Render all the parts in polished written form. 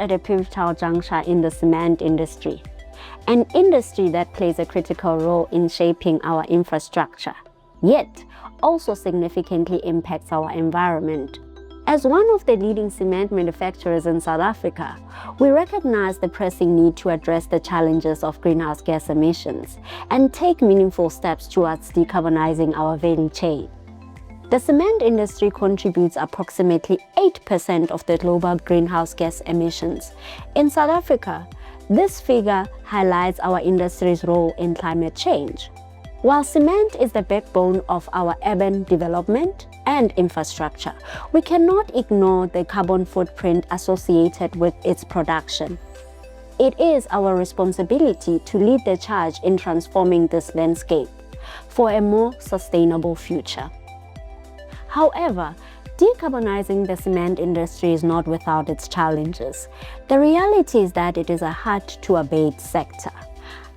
at a pivotal juncture in the cement industry, an industry that plays a critical role in shaping our infrastructure, yet also significantly impacts our environment. As one of the leading cement manufacturers in South Africa, we recognize the pressing need to address the challenges of greenhouse gas emissions and take meaningful steps towards decarbonizing our value chain. The cement industry contributes approximately 8% of the global greenhouse gas emissions. In South Africa, this figure highlights our industry's role in climate change. While cement is the backbone of our urban development and infrastructure, we cannot ignore the carbon footprint associated with its production. It is our responsibility to lead the charge in transforming this landscape for a more sustainable future. However, decarbonizing the cement industry is not without its challenges. The reality is that it is a hard-to-abate sector.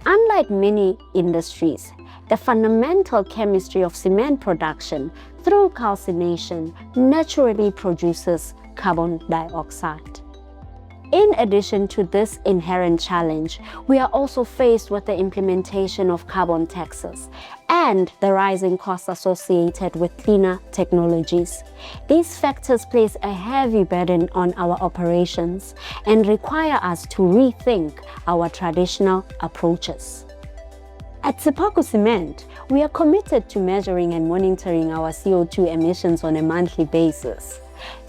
Unlike many industries, the fundamental chemistry of cement production through calcination naturally produces carbon dioxide. In addition to this inherent challenge, we are also faced with the implementation of carbon taxes and the rising costs associated with cleaner technologies. These factors place a heavy burden on our operations and require us to rethink our traditional approaches. At Sephaku Cement, we are committed to measuring and monitoring our CO2 emissions on a monthly basis.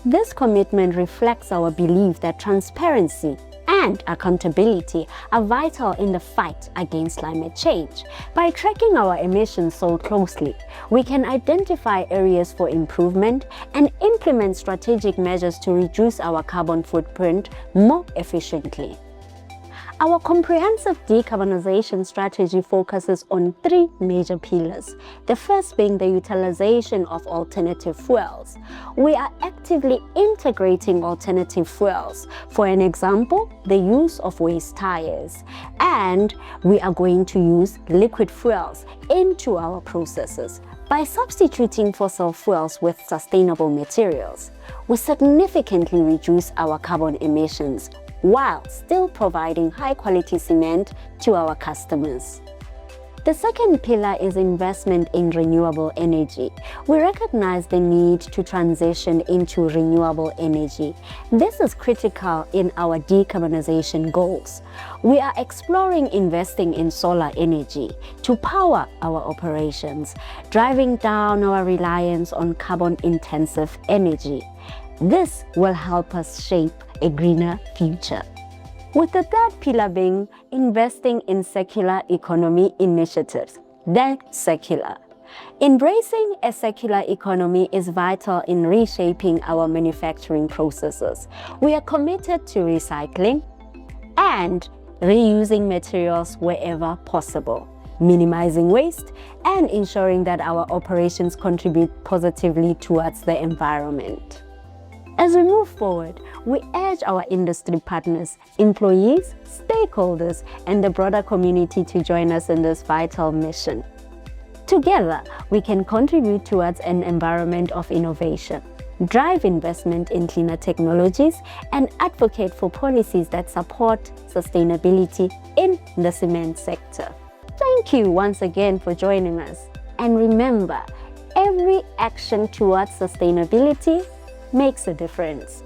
This commitment reflects our belief that transparency and accountability are vital in the fight against climate change. By tracking our emissions so closely, we can identify areas for improvement and implement strategic measures to reduce our carbon footprint more efficiently. Our comprehensive decarbonization strategy focuses on three major pillars, the first being the utilization of alternative fuels. We are actively integrating alternative fuels, for an example, the use of waste tires, and we are going to use liquid fuels into our processes. By substituting fossil fuels with sustainable materials, we significantly reduce our carbon emissions while still providing high-quality cement to our customers. The second pillar is investment in renewable energy. We recognize the need to transition into renewable energy. This is critical in our decarbonization goals. We are exploring investing in solar energy to power our operations, driving down our reliance on carbon-intensive energy. This will help us shape a greener future. With the third pillar being investing in circular economy initiatives, then circular. Embracing a circular economy is vital in reshaping our manufacturing processes. We are committed to recycling and reusing materials wherever possible, minimizing waste, and ensuring that our operations contribute positively towards the environment. As we move forward, we urge our industry partners, employees, stakeholders, and the broader community to join us in this vital mission. Together, we can contribute towards an environment of innovation, drive investment in cleaner technologies, and advocate for policies that support sustainability in the cement sector. Thank you once again for joining us. And remember, every action towards sustainability makes a difference.